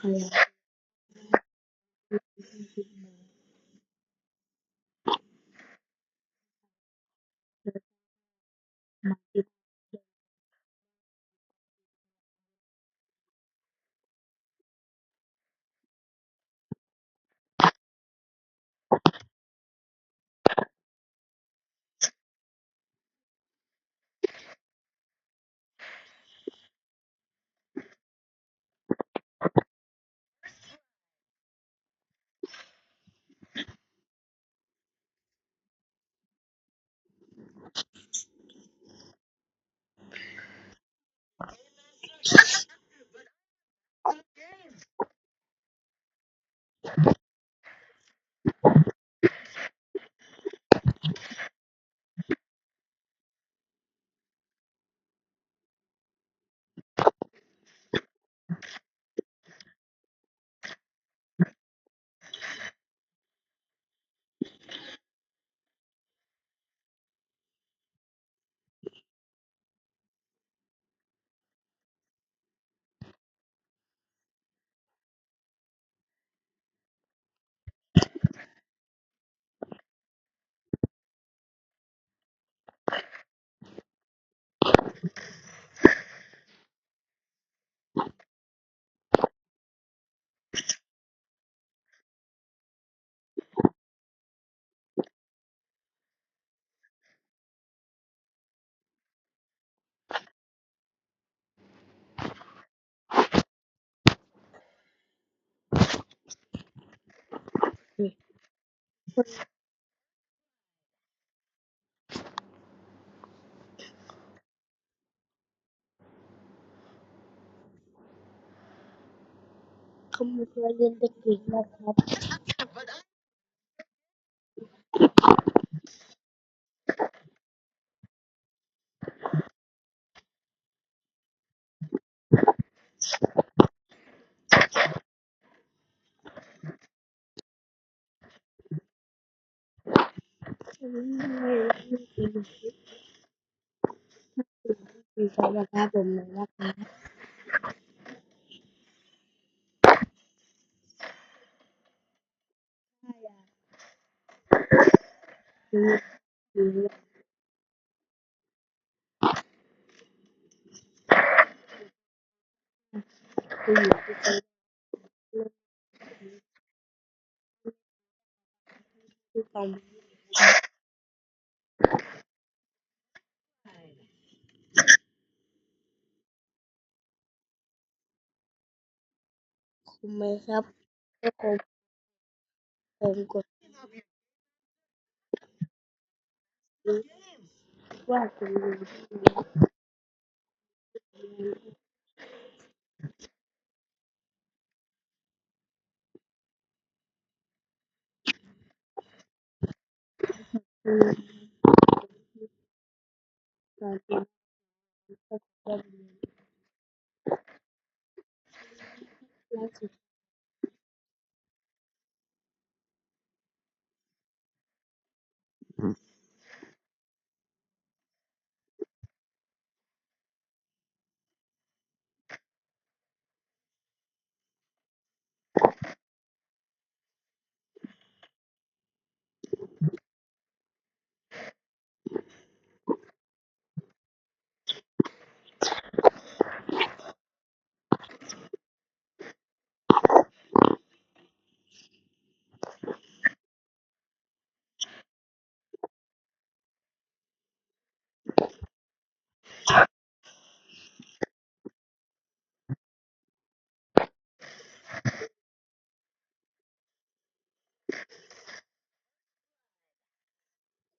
kayak masih kemudian teknikนะครับมีสำหรับผมนะครับคือคือคืออยู่ที่ใจที่ความคุ้มไหมครับก็ผมกดรู้ว่าคุณรู้คือการเป็นก็จะมีล่าสุด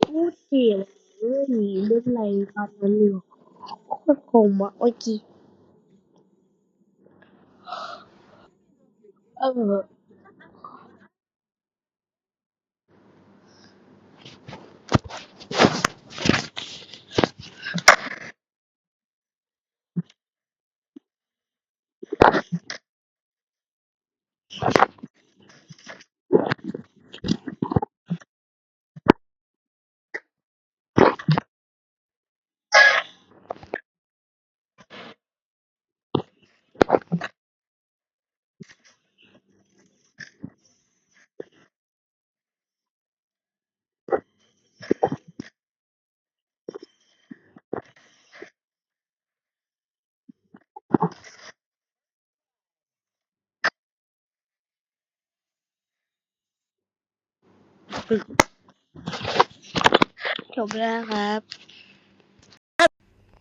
พูดเกี่ยวเรื่องนี้เรื่องอะไรครับนั่นเรื่องโคตรคมอ่ะเมื่อกี้เออ จบแล้วครับ